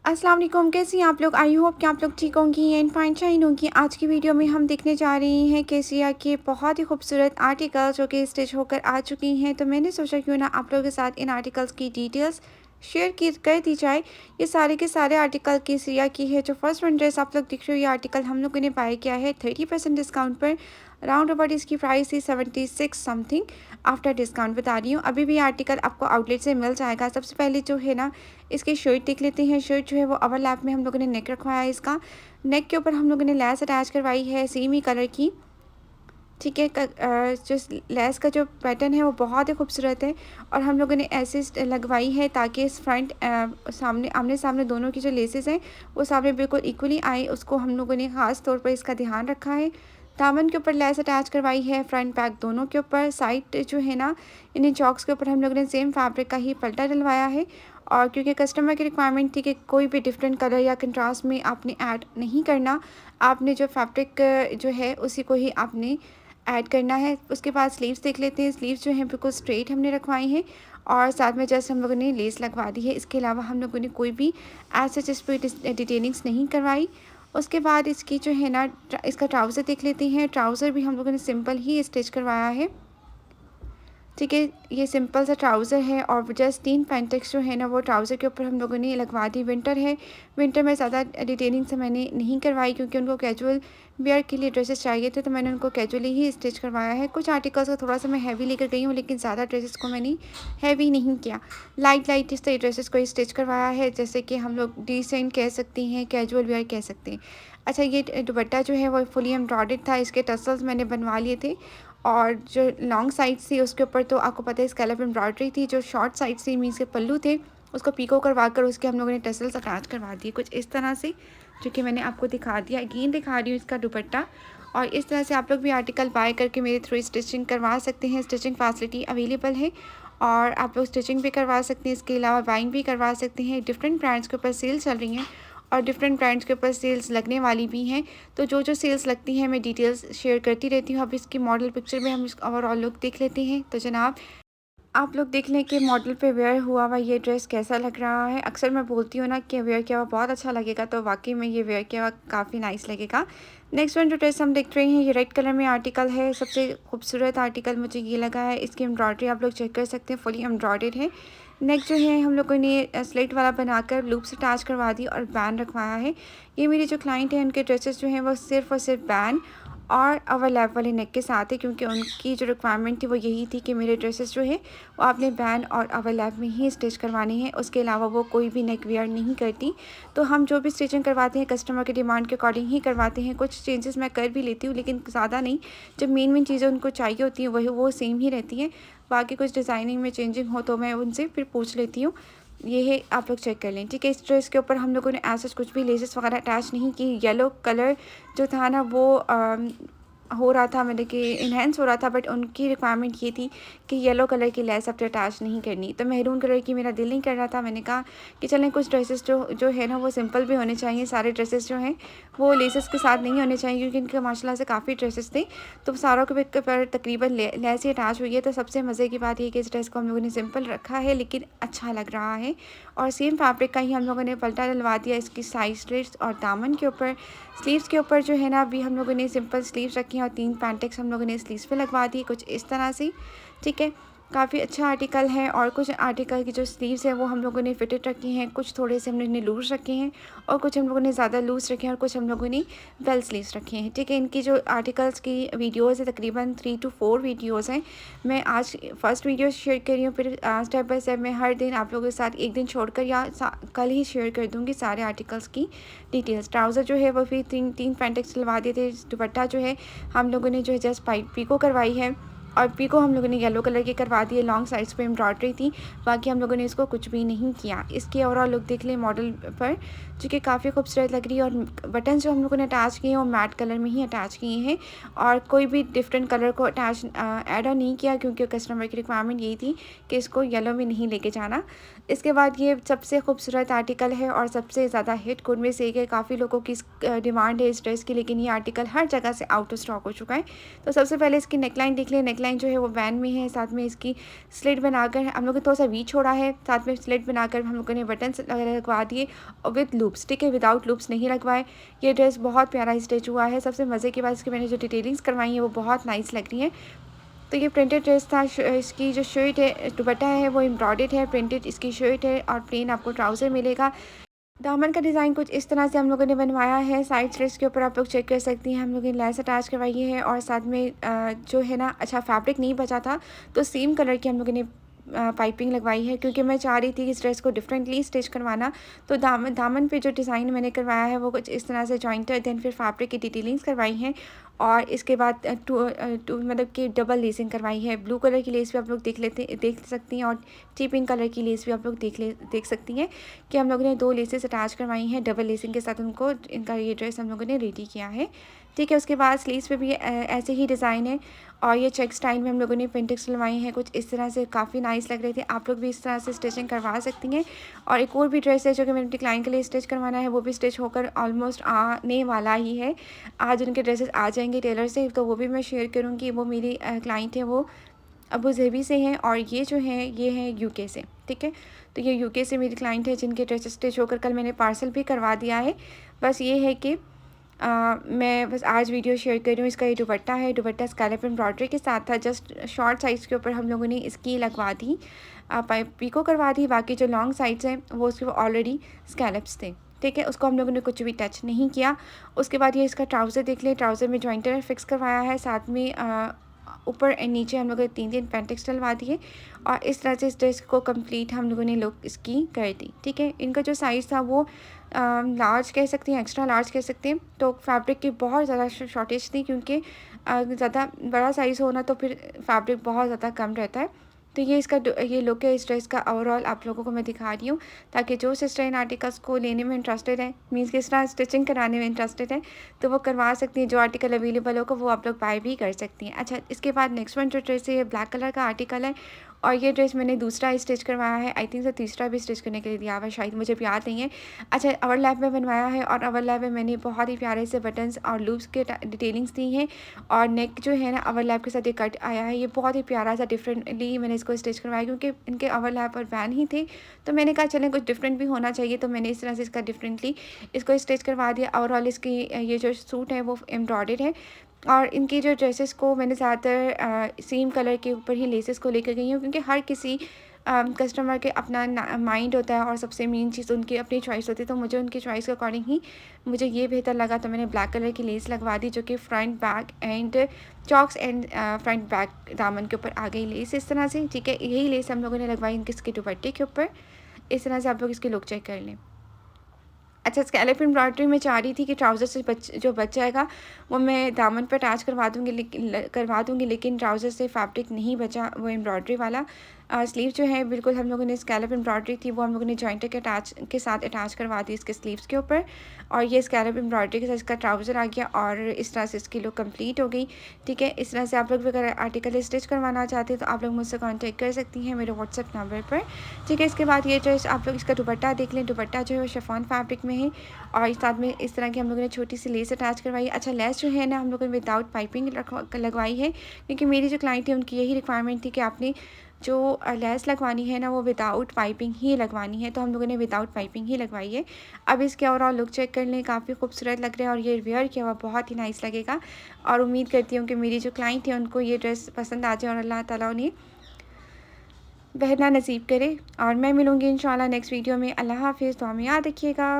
अस्सलाम वालेकुम, कैसी हैं आप लोग। आई होप कि आप लोग ठीक होंगी एंड फाइन शाइन होंगी। आज की वीडियो में हम देखने जा रहे हैं केसिया के बहुत ही खूबसूरत आर्टिकल्स जो कि स्टिच होकर आ चुकी हैं। तो मैंने सोचा क्यों ना आप लोगों के साथ इन आर्टिकल्स की डिटेल्स शेयर की कर दी जाए। ये सारे के सारे आर्टिकल केसिया की है। जो फर्स्ट वन ड्रेस आप लोग देख रहे हो, ये आर्टिकल हम लोगों ने बाय किया है 30% डिस्काउंट पर। राउंड अबाउट इसकी प्राइस थी 76 समथिंग, आफ्टर डिस्काउंट बता रही हूँ। अभी भी आर्टिकल आपको आउटलेट से मिल जाएगा। सबसे पहले जो है ना, इसकी शर्ट देख लेते हैं। शर्ट जो है वो ओवरलैप में हम लोगों ने नेक रखवाया है। इसका नेक के ऊपर हम लोगों ने लेस अटैच करवाई है सेम ही कलर की। ठीक है, जो लेस का जो पैटर्न है वो बहुत ही खूबसूरत है और हम लोगों ने ऐसे लगवाई है ताकि इस फ्रंट सामने आमने सामने दोनों की जो लेसेस हैं वो सामने बिल्कुल इक्वली आए। उसको हम लोगों ने ख़ास तौर पर इसका ध्यान रखा है। दामन के ऊपर लेस अटैच करवाई है, फ्रंट बैक दोनों के ऊपर। साइड जो है ना, इन्हीं चॉक्स के ऊपर हम लोगों ने सेम फैब्रिक का ही पल्टा डलवाया है। और क्योंकि कस्टमर की रिक्वायरमेंट थी कि कोई भी डिफरेंट कलर या कंट्रास्ट में आपने ऐड नहीं करना, आपने जो फैब्रिक जो है उसी को ही आपने ऐड करना है। उसके बाद स्लीव्स देख लेते हैं। स्लीव्स जो हैं बिल्कुल स्ट्रेट हमने रखवाई हैं और साथ में जस्ट हम लोगों ने लेस लगवा दी है। इसके अलावा हम लोगों ने कोई भी ऐसे इस पर डिटेलिंग्स नहीं करवाई। उसके बाद इसकी जो है ना, इसका ट्राउज़र देख लेते हैं। ट्राउज़र भी हम लोगों ने सिंपल ही स्टिच करवाया है। ठीक है, ये सिंपल सा ट्राउज़र है और जस्ट 3 पेंटेक्स जो है ना वो ट्राउज़र के ऊपर हम लोगों ने लगवा दी। विंटर है, विंटर में ज़्यादा डिटेलिंग से मैंने नहीं करवाई क्योंकि उनको कैजुअल वेयर के लिए ड्रेसेस चाहिए थे, तो मैंने उनको कैजुअली ही स्टिच करवाया है। कुछ आर्टिकल्स को थोड़ा सा मैं हैवी लेकर गई हूँ, लेकिन ज़्यादा ड्रेसेस को मैंने हैवी नहीं किया। लाइट इस तरह ड्रेसेस को स्टिच करवाया है, जैसे कि हम लोग डिसेंट कह सकते हैं, कैजुअल वेयर कह सकते हैं। अच्छा, ये दुपट्टा जो है वो फुली एम्ब्रॉयडर्ड था। इसके टसल्स मैंने बनवा लिए थे और जो लॉन्ग साइड थी उसके ऊपर तो आपको पता है स्कैलप एम्ब्रॉयडरी थी। जो शॉर्ट साइड थी मीन्स के पल्लू थे, उसको पीको करवा कर उसके हम लोगों ने टसल्स अटैच करवा दिए कुछ इस तरह से, जो कि मैंने आपको दिखा दिया। अगेन दिखा रही हूँ इसका दुपट्टा। और इस तरह से आप लोग भी आर्टिकल बाय करके मेरे थ्रू स्टिचिंग करवा सकते हैं। स्टिचिंग फैसिलिटी अवेलेबल है और आप लोग स्टिचिंग भी करवा सकते हैं। इसके अलावा बाइंग भी करवा सकते हैं। डिफरेंट ब्रांड्स के ऊपर सेल चल रही हैं और डिफरेंट ब्रांड्स के ऊपर सेल्स लगने वाली भी हैं। तो जो जो सेल्स लगती हैं मैं डिटेल्स शेयर करती रहती हूँ। अब इसकी मॉडल पिक्चर में हम इसका ओवरऑल लुक देख लेते हैं। तो जनाब, आप लोग देख लें कि मॉडल पे वेयर हुआ हुआ ये ड्रेस कैसा लग रहा है। अक्सर मैं बोलती हूँ ना कि वेयर किया हुआ बहुत अच्छा लगेगा, तो वाकई में ये वेयर किया हुआ काफ़ी नाइस लगेगा। नेक्स्ट वन जो ड्रेस हम देख रहे हैं, ये रेड कलर में आर्टिकल है। सबसे खूबसूरत आर्टिकल मुझे ये लगा है। इसकी एम्ब्रॉयडरी आप लोग चेक कर सकते हैं, फुली एम्ब्रॉयडर्ड है। नेक्स्ट जो है हम लोगों ने स्लेट वाला बनाकर लूप्स अटैच करवा दी और बैंड रखवाया है। ये मेरी जो क्लाइंट है उनके ड्रेसेस जो हैं वो सिर्फ और सिर्फ बैंड और ओवरलैप वाले नेक के साथ है, क्योंकि उनकी जो रिक्वायरमेंट थी वो यही थी कि मेरे ड्रेसेस जो है वो आपने बैंड और ओवरलैप में ही स्टिच करवाने हैं। उसके अलावा वो कोई भी नेक वेयर नहीं करती। तो हम जो भी स्टिचिंग करवाते हैं कस्टमर के डिमांड के अकॉर्डिंग ही करवाते हैं। कुछ चेंजेस मैं कर भी लेती हूँ, लेकिन ज़्यादा नहीं। जब मेन चीज़ें उनको चाहिए होती हैं वही वो सेम ही रहती हैं। बाकी कुछ डिज़ाइनिंग में चेंजिंग हो तो मैं उनसे फिर पूछ लेती हूँ। ये है, आप लोग चेक कर लें। ठीक है, इस ड्रेस के ऊपर हम लोगों ने ऐसा कुछ भी लेसेस वगैरह अटैच नहीं की। येलो कलर जो था ना वो हो रहा था, मतलब कि इन्हेंस हो रहा था, बट उनकी रिक्वायरमेंट ये थी कि येलो कलर की लेस अब अटैच नहीं करनी। तो मैरून कलर की मेरा दिल नहीं कर रहा था। मैंने कहा कि चलें कुछ ड्रेसेस जो है ना वो सिंपल भी होने चाहिए। सारे ड्रेसेस जो हैं वो लेसेस के साथ नहीं होने चाहिए, क्योंकि इनके माशाल्लाह से काफ़ी ड्रेसेस थे तो सारों के पर तकरीबन लेस ही अटैच हुई है। तो सबसे मज़े की बात ये कि इस ड्रेस को हम लोगों ने सिंपल रखा है लेकिन अच्छा लग रहा है। और सेम फैब्रिक का ही हम लोगों ने पल्टा डलवा दिया इसकी साइड स्लिट्स और दामन के ऊपर। स्लीव्स के ऊपर जो है ना, अभी हम लोगों ने सिंपल स्लीव्स रखी हैं और 3 पैंटेक्स हम लोगों ने स्लीव्स पे लगवा दी कुछ इस तरह से। ठीक है, काफ़ी अच्छा आर्टिकल है। और कुछ आर्टिकल की जो स्लीव्स है वो हम लोगों ने फिटेड रखी हैं, कुछ थोड़े से हमने लूज़ रखे हैं और कुछ हम लोगों ने ज़्यादा लूज़ रखे हैं और कुछ हम लोगों ने बेल स्लीव्स रखे हैं। ठीक है, इनकी जो आर्टिकल्स की वीडियोज़ है तकरीबन 3 to 4 वीडियोज़ हैं। मैं आज फर्स्ट वीडियो शेयर कर रही हूँ, फिर स्टेप बाय स्टेप मैं हर दिन आप लोगों के साथ एक दिन छोड़कर या कल ही शेयर कर दूँगी सारे आर्टिकल्स की डिटेल्स। ट्राउज़र जो है वो फिर तीन पैंटेक्स डलवा दिए थे। दुपट्टा जो है हम लोगों ने जो है जस्ट पीको करवाई है और पीको हम लोगों ने येलो कलर की करवा दी है। लॉन्ग साइड्स पे एम्ब्रॉयडरी थी, बाकी हम लोगों ने इसको कुछ भी नहीं किया। इसके ओवरऑल लुक देख लें मॉडल पर, जो कि काफ़ी खूबसूरत लग रही है। और बटन जो हम लोगों ने अटैच किए हैं वो मैट कलर में ही अटैच किए हैं और कोई भी डिफरेंट कलर को अटैच ऐड ऑन नहीं किया, क्योंकि कस्टमर की रिक्वायरमेंट यही थी कि इसको येलो में नहीं लेके जाना। इसके बाद ये सबसे खूबसूरत आर्टिकल है और सबसे ज़्यादा हिट कोड में से एक है। काफ़ी लोगों की डिमांड है इस ड्रेस की, लेकिन ये आर्टिकल हर जगह से आउट ऑफ स्टॉक हो चुका है। तो सबसे पहले इसकी नेकलाइन देख लें। नेकलाइन जो है वो वैन में है, साथ में इसकी स्लिट बनाकर हम लोगों ने थोड़ा सा वी छोड़ा है, साथ में स्लिट बनाकर हम लोगों ने बटन लगवा दिए और विद लूप्स, ठीक है, विदाउट लूप्स नहीं लगवाए। ये ड्रेस बहुत प्यारा स्टिच हुआ है। सबसे मज़े की बात, इसकी मैंने जो डिटेलिंग्स करवाई है वो बहुत नाइस लग रही है। तो ये प्रिंटेड ड्रेस था। इसकी जो शर्ट है, दुपट्टा है, वो एम्ब्रॉयडर्ड है, प्रिंटेड इसकी शर्ट है और प्लेन आपको ट्राउज़र मिलेगा। दामन का डिज़ाइन कुछ इस तरह से हम लोगों ने बनवाया है। साइड स्लिट्स के ऊपर आप लोग चेक कर सकती हैं, हम लोगों ने लेस अटैच करवाई है और साथ में जो है ना, अच्छा फैब्रिक नहीं बचा था तो सेम कलर की हम लोगों ने पाइपिंग लगवाई है, क्योंकि मैं चाह रही थी कि इस ड्रेस को डिफरेंटली स्टिच करवाना। तो दामन पे जो डिज़ाइन मैंने करवाया है वो कुछ इस तरह से जॉइंटेड, देन फिर फैब्रिक की डिटेलिंग्स करवाई हैं और इसके बाद मतलब कि डबल लेसिंग करवाई है। ब्लू कलर की लेस भी आप लोग देख सकती हैं और टी पिंक कलर की लेस भी आप लोग देख सकती हैं कि हम लोगों ने 2 लेसेस अटैच करवाई हैं डबल लेसिंग के साथ। उनको इनका ये ड्रेस हम लोगों ने रेडी किया है, ठीक है। उसके बाद स्लीव्स पे भी ऐसे ही डिज़ाइन है और ये चेक स्टाइल में हम लोगों ने पेंटिक्स डलवाई हैं कुछ इस तरह से, काफ़ी नाइस लग रहे थे। आप लोग भी इस तरह से स्टिचिंग करवा सकती हैं। और एक और भी ड्रेस है जो कि मैंने अपनी क्लाइंट के लिए स्टिच करवाना है, वो भी स्टिच होकर ऑलमोस्ट आने वाला ही है। आज उनके ड्रेसेस आ जाएंगे टेलर से, तो वो भी मैं शेयर करूँगी। वो मेरी क्लाइंट है, वो अबू धाबी से हैं और ये जो है ये है यूके से, ठीक है। तो ये यूके से मेरी क्लाइंट है जिनके ड्रेसेस स्टिच होकर कल मैंने पार्सल भी करवा दिया है। बस ये है कि मैं बस आज वीडियो शेयर कर रही हूँ। इसका ये दुपट्टा है, दुपट्टा स्कैलप एम्ब्रॉयडरी के साथ था। जस्ट शॉर्ट साइज़ के ऊपर हम लोगों ने इसकी लगवा दी, पीको करवा दी। बाकी जो लॉन्ग साइड्स हैं वो उसके ऑलरेडी स्कैलप्स थे, ठीक है। उसको हम लोगों ने कुछ भी टच नहीं किया। उसके बाद ये इसका ट्राउज़र देख लें। ट्राउज़र में जॉइंटर फिक्स करवाया है, साथ में ऊपर एंड नीचे हम लोगों ने 3 पेंटिक्स डलवा दिए और इस तरह से इस ड्रेस को कंप्लीट हम लोगों ने लुक इसकी कर दी, ठीक है। इनका जो साइज़ था वो लार्ज कह सकते हैं, एक्स्ट्रा लार्ज कह सकते हैं। तो फैब्रिक की बहुत ज़्यादा शॉर्टेज थी, क्योंकि ज़्यादा बड़ा साइज़ होना तो फिर फैब्रिक बहुत ज़्यादा कम रहता है। तो ये इसका ये लुक है इस ड्रेस का। ओवरऑल आप लोगों को मैं दिखा रही हूँ ताकि जो सिस्टर इन आर्टिकल्स को लेने में इंटरेस्टेड है, मीन्स किस तरह स्टिचिंग कराने में इंटरेस्टेड है, तो वो करवा सकती हैं। जो आर्टिकल अवेलेबल होगा वो आप लोग बाय भी कर सकती हैं। अच्छा, इसके बाद नेक्स्ट वन जो ड्रेस है ये ब्लैक कलर का आर्टिकल है और ये ड्रेस मैंने दूसरा स्टिच करवाया है। आई थिंक से तीसरा भी स्टिच करने के लिए दिया हुआ है, शायद, मुझे याद नहीं है। अच्छा, ओवरलैप में बनवाया है और ओवरलैप में मैंने बहुत ही प्यारे से बटन्स और लूप्स के डिटेलिंग्स दी हैं और नेक जो है ना ओवरलैप के साथ ये कट आया है। ये बहुत ही प्यारा सा डिफरेंटली मैंने इसको स्टिच करवाया, क्योंकि इनके ओवरलैप और वैन ही थे, तो मैंने कहा चलें कुछ डिफरेंट भी होना चाहिए, तो मैंने इस तरह से इसका डिफरेंटली इसको स्टिच करवा दिया। ओवरऑल इसकी ये जो सूट है वो एम्ब्रॉयडर्ड है और इनकी जो ड्रेसेस को मैंने ज़्यादातर सेम कलर के ऊपर ही लेसेस को लेकर गई हूँ, क्योंकि हर किसी कस्टमर के अपना माइंड होता है और सबसे मेन चीज़ उनकी अपनी चॉइस होती है। तो मुझे उनकी चॉइस के अकॉर्डिंग ही मुझे ये बेहतर लगा, तो मैंने ब्लैक कलर की लेस लगवा दी, जो कि front back and chalks and front back दामन के ऊपर आ गई लेस इस तरह से, ठीक है। यही लेस हम लोगों ने लगवाई इनके दुपट्टे के ऊपर। इस तरह से आप लोग इसकी लुक चेक कर लें। अच्छा, स्कैलप एम्ब्रॉयडरी में चाह रही थी कि ट्राउज़र से जो बच जाएगा वो मैं दामन पर अटैच करवा दूँगी, लेकिन ट्राउज़र से फैब्रिक नहीं बचा वो एम्ब्रॉयडरी वाला। स्लीव जो है बिल्कुल हम लोगों ने स्कैलप एम्ब्रॉयडरी थी वो हम लोगों ने जॉइंटर के साथ अटैच करवा दी इसके स्लीव्स के ऊपर और ये स्कैलप एम्ब्रॉयडरी के साथ इसका ट्राउज़र आ गया और इस तरह से इसकी लुक कंप्लीट हो गई, ठीक है। इस तरह से आप लोग भी अगर आर्टिकल स्टिच करवाना चाहते हैं तो आप लोग मुझसे कॉन्टैक्ट कर सकती हैं मेरे व्हाट्सएप नंबर पर, ठीक है। इसके बाद ये ड्रेस आप लोग इसका दुपट्टा देख लें। दुपट्टा जो है वो शिफॉन फैब्रिक में है और साथ में इस तरह की हम लोगों ने छोटी सी लेस अटैच करवाई। अच्छा, लेस जो है ना हम लोगों ने विदाउट पाइपिंग लगवाई है, क्योंकि मेरी जो क्लाइंट थी उनकी यही रिक्वायरमेंट थी कि आपने जो लेस लगवानी है ना वो विदाउट पाइपिंग ही लगवानी है, तो हम लोगों ने विदाउट पाइपिंग ही लगवाई है। अब इसके ओवरऑल लुक चेक कर लें, काफ़ी खूबसूरत लग रहा है और ये वेयर किया हुआ बहुत ही नाइस लगेगा और उम्मीद करती हूँ कि मेरी जो क्लाइंट है उनको ये ड्रेस पसंद आ जाए और अल्लाह ताला उन्हें पहनना नसीब करे। और मैं मिलूँगी इंशाल्लाह नेक्स्ट वीडियो में। अल्लाह हाफ़िज़, दुआ में याद रखिएगा।